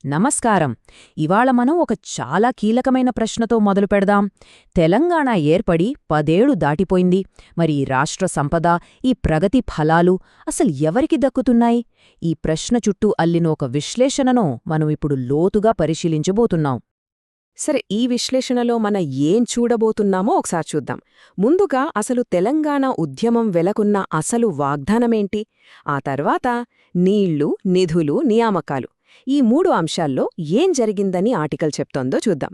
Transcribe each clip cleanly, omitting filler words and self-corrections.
నమస్కారం. ఇవాళ మనం ఒక చాలా కీలకమైన ప్రశ్నతో మొదలు పెడదాం. తెలంగాణ ఏర్పడి 10 ఏళ్లు దాటిపోయింది. మరి ఈ రాష్ట్ర సంపద, ఈ ప్రగతి ఫలాలు అసలు ఎవరికి దక్కుతున్నాయి? ఈ ప్రశ్న చుట్టూ అల్లిన ఒక విశ్లేషణను మనం ఇప్పుడు లోతుగా పరిశీలించబోతున్నాం. సరే, ఈ విశ్లేషణలో మనం ఏం చూడబోతున్నామో ఒకసారి చూద్దాం. ముందుగా అసలు తెలంగాణ ఉద్యమం వెలకున్న అసలు వాగ్దానమేంటి? ఆ తర్వాత నీళ్లు, నిధులు, నియామకాలు, ఈ 3 అంశాల్లో ఏం జరిగిందని ఆర్టికల్ చెప్తోందో చూద్దాం.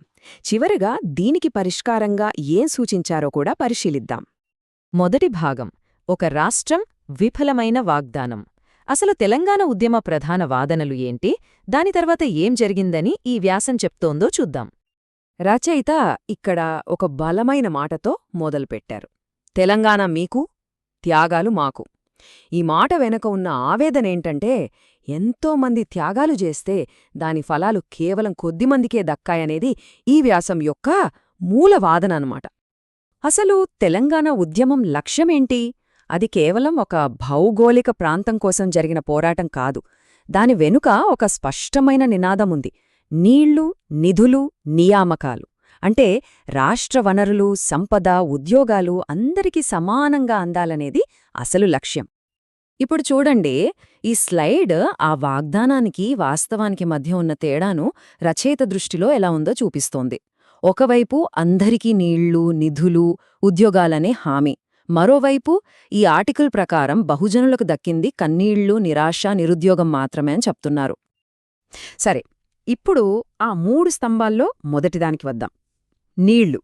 చివరగా దీనికి పరిష్కారంగా ఏం సూచించారో కూడా పరిశీలిద్దాం. మొదటి భాగం, ఒక రాష్ట్రం, విఫలమైన వాగ్దానం. అసలు తెలంగాణ ఉద్యమ ప్రధాన వాదనలు ఏంటి, దాని తర్వాత ఏం జరిగిందని ఈ వ్యాసం చెప్తోందో చూద్దాం. రచయిత ఇక్కడ ఒక బలమైన మాటతో మొదలుపెట్టారు. తెలంగాణ మీకు, త్యాగాలు మాకు. ఈ మాట వెనక ఉన్న ఆవేదనేంటంటే, ఎంతోమంది త్యాగాలు చేస్తే దాని ఫలాలు కేవలం కొద్దిమందికే దక్కాయనేది ఈ వ్యాసం యొక్క మూలవాదన అన్నమాట. అసలు తెలంగాణ ఉద్యమం లక్ష్యమేంటి? అది కేవలం ఒక భౌగోళిక ప్రాంతం కోసం జరిగిన పోరాటం కాదు. దాని వెనుక ఒక స్పష్టమైన నినాదముంది: నీళ్లు, నిధులు, నియామకాలు. అంటే రాష్ట్ర వనరులు, సంపద, ఉద్యోగాలు అందరికీ సమానంగా అందాలనేది అసలు లక్ష్యం. ఇప్పుడు చూడండి, ఈ స్లైడ్ ఆ వాగ్దానానికి వాస్తవానికి మధ్య ఉన్న తేడాను రచయిత దృష్టిలో ఎలా ఉందో చూపిస్తోంది. ఒకవైపు అందరికీ నీళ్లు, నిధులు, ఉద్యోగాలనే హామీ. మరోవైపు ఈ ఆర్టికల్ ప్రకారం బహుజనులకు దక్కింది కన్నీళ్లు, నిరాశ, నిరుద్యోగం మాత్రమే అని చెప్తున్నారు. సరే, ఇప్పుడు ఆ 3 స్తంభాల్లో మొదటిదానికి వద్దాం: నీళ్లు.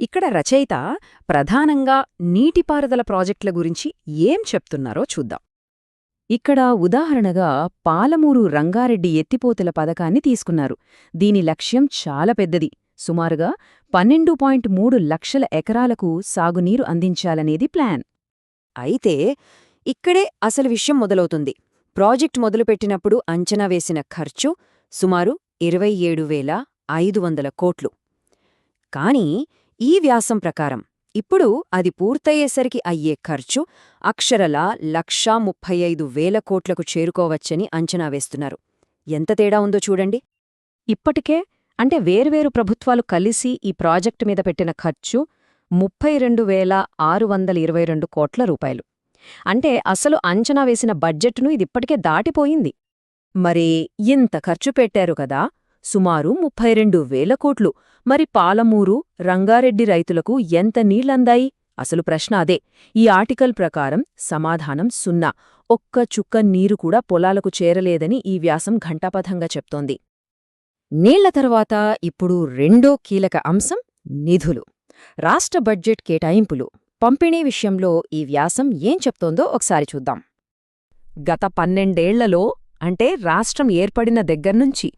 ఇక్కడ రచయిత ప్రధానంగా నీటిపారుదల ప్రాజెక్టుల గురించి ఏం చెప్తున్నారో చూద్దాం. ఇక్కడ ఉదాహరణగా పాలమూరు రంగారెడ్డి ఎత్తిపోతల పథకాన్ని తీసుకున్నారు. దీని లక్ష్యం చాలా పెద్దది. సుమారుగా 12.3 లక్షల ఎకరాలకు సాగునీరు అందించాలనేది ప్లాన్. అయితే ఇక్కడే అసలు విషయం మొదలవుతుంది. ప్రాజెక్టు మొదలుపెట్టినప్పుడు అంచనా వేసిన ఖర్చు సుమారు 27,500 కోట్లు. కానీ ఈ వ్యాసం ప్రకారం ఇప్పుడు అది పూర్తయ్యేసరికి అయ్యే ఖర్చు అక్షరలా 1,35,000 కోట్లకు చేరుకోవచ్చని అంచనా వేస్తున్నారు. ఎంత తేడా ఉందో చూడండి. ఇప్పటికే అంటే వేర్వేరు ప్రభుత్వాలు కలిసి ఈ ప్రాజెక్టు మీద పెట్టిన ఖర్చు 32,622 కోట్ల రూపాయలు. అంటే అసలు అంచనా వేసిన బడ్జెట్ను ఇదిప్పటికే దాటిపోయింది. మరి ఇంత ఖర్చు పెట్టారు కదా, సుమారు 32,000 కోట్లు. మరి పాలమూరు, రంగారెడ్డి రైతులకు ఎంత నీళ్లందాయి? అసలు ప్రశ్న అదే. ఈ ఆర్టికల్ ప్రకారం సమాధానం 0. ఒక్క చుక్క నీరు కూడా పొలాలకు చేరలేదని ఈ వ్యాసం ఘంటాపథంగా చెప్తోంది. నీళ్ల తర్వాత ఇప్పుడు రెండో కీలక అంశం నిధులు. రాష్ట్ర బడ్జెట్ కేటాయింపులు, పంపిణీ విషయంలో ఈ వ్యాసం ఏం చెప్తోందో ఒకసారి చూద్దాం. గత 12 ఏళ్లలో, అంటే రాష్ట్రం ఏర్పడిన దగ్గర్నుంచి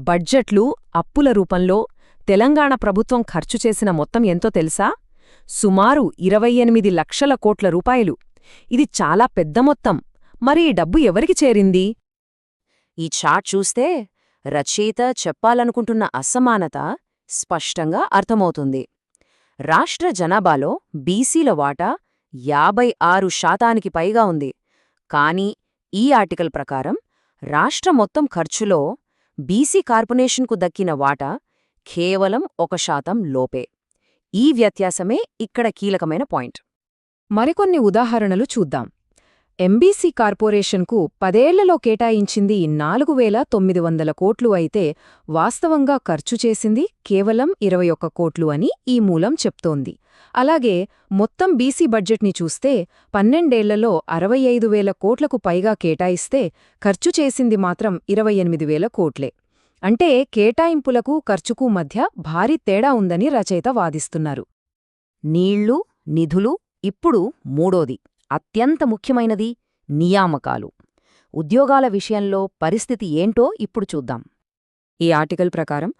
బడ్జెట్లు, అప్పుల రూపంలో తెలంగాణ ప్రభుత్వం ఖర్చు చేసిన మొత్తం ఎంతో తెలుసా? సుమారు 28 లక్షల కోట్ల రూపాయలు. ఇది చాలా పెద్ద మొత్తం. మరి ఈ డబ్బు ఎవరికి చేరింది? ఈ చార్ట్ చూస్తే రచయిత చెప్పాలనుకుంటున్న అసమానత స్పష్టంగా అర్థమవుతుంది. రాష్ట్ర జనాభాలో బీసీల వాటా 56% పైగా ఉంది. కానీ ఈ ఆర్టికల్ ప్రకారం రాష్ట్ర మొత్తం ఖర్చులో బీసీ కార్పొరేషన్కు దక్కిన వాటా కేవలం 1% లోపే. ఈ వ్యత్యాసమే ఇక్కడ కీలకమైన పాయింట్. మరికొన్ని ఉదాహరణలు చూద్దాం. ఎంబీసీ కార్పొరేషన్కు 10 ఏళ్లలో కేటాయించింది 4,900 కోట్లు అయితే వాస్తవంగా ఖర్చు చేసింది కేవలం 21 కోట్లు అని ఈ మూలం చెప్తోంది. అలాగే మొత్తం బీసీ బడ్జెట్ని చూస్తే 12 ఏళ్లలో 65,000 కోట్లకు పైగా కేటాయిస్తే ఖర్చు చేసింది మాత్రం 28,000 కోట్లే. అంటే కేటాయింపులకు ఖర్చుకు మధ్య భారీ తేడా ఉందని రచయిత వాదిస్తున్నారు. నీళ్లు, నిధులు. ఇప్పుడు మూడోది, అత్యంత ముఖ్యమైనది, నియామకాలు. ఉద్యోగాల విషయంలో పరిస్థితి ఏంటో ఇప్పుడు చూద్దాం. ఈ ఆర్టికల్ ప్రకారం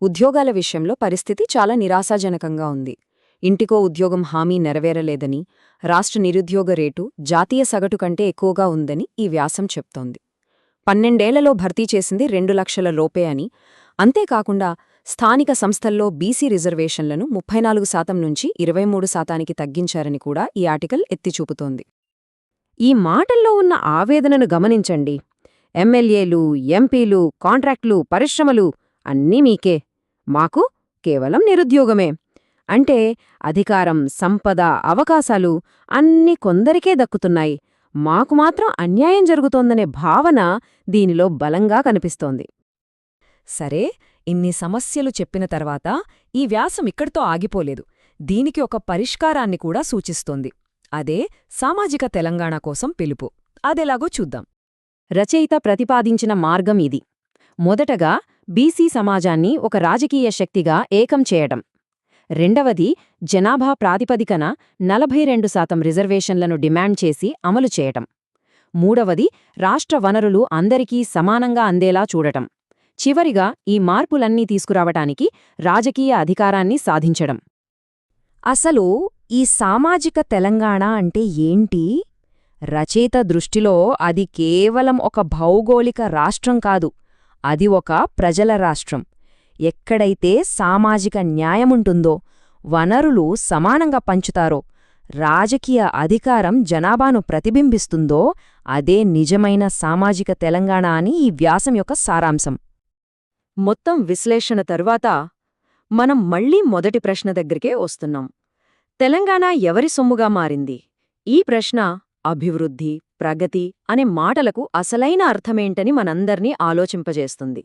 ఉద్యోగాల విషయంలో పరిస్థితి చాలా నిరాశాజనకంగా ఉంది. ఇంటికో ఉద్యోగం హామీ నెరవేరలేదని, రాష్ట్ర నిరుద్యోగ రేటు జాతీయ సగటు కంటే ఎక్కువగా ఉందని ఈ వ్యాసం చెప్తోంది. 12 ఏళ్లలో భర్తీ చేసింది 2 లక్షల లోపే అని, అంతేకాకుండా స్థానిక సంస్థల్లో బీసీ రిజర్వేషన్లను 34% నుంచి 23%కి తగ్గించారని కూడా ఈ ఆర్టికల్ ఎత్తిచూపుతోంది. ఈ మాటల్లో ఉన్న ఆవేదనను గమనించండి. ఎమ్మెల్యేలు, ఎంపీలు, కాంట్రాక్టులు, పరిశ్రమలు అన్నీ మీకే. మాకు కేవలం నిరుద్యోగమే. అంటే అధికారం, సంపద, అవకాశాలు అన్నీ కొందరికే దక్కుతున్నాయి. మాకు మాత్రం అన్యాయం జరుగుతోందనే భావన దీనిలో బలంగా కనిపిస్తోంది. సరే, ఇన్ని సమస్యలు చెప్పిన తర్వాత ఈ వ్యాసం ఇక్కడితో ఆగిపోలేదు. దీనికి ఒక పరిష్కారాన్ని కూడా సూచిస్తోంది. అదే సామాజిక తెలంగాణ కోసం పిలుపు. అదెలాగో చూద్దాం. రచయిత ప్రతిపాదించిన మార్గం ఇది. మొదటగా బీసీ సమాజాన్ని ఒక రాజకీయ శక్తిగా ఏకం చేయడం. రెండవది, జనాభా ప్రాతిపదికన 42% రిజర్వేషన్లను డిమాండ్ చేసి అమలు చేయటం. మూడవది, రాష్ట్ర వనరులు అందరికీ సమానంగా అందేలా చూడటం. చివరిగా ఈ మార్పులన్నీ తీసుకురావటానికి రాజకీయ అధికారాన్ని సాధించడం. అసలు ఈ సామాజిక తెలంగాణ అంటే ఏంటి? రచయిత దృష్టిలో అది కేవలం ఒక భౌగోళిక రాష్ట్రం కాదు, అది ఒక ప్రజల రాష్ట్రం. ఎక్కడైతే సామాజిక న్యాయముంటుందో, వనరులు సమానంగా పంచుతారో, రాజకీయ అధికారం జనాభాను ప్రతిబింబిస్తుందో అదే నిజమైన సామాజిక తెలంగాణ అని ఈ వ్యాసం యొక్క సారాంశం. మొత్తం విశ్లేషణ తరువాత మనం మళ్లీ మొదటి ప్రశ్న దగ్గరికే వస్తున్నాం. తెలంగాణ ఎవరి సొమ్ముగా మారింది? ఈ ప్రశ్న అభివృద్ధి, ప్రగతి అనే మాటలకు అసలైన అర్థమేంటని మనందర్నీ ఆలోచింపజేస్తుంది.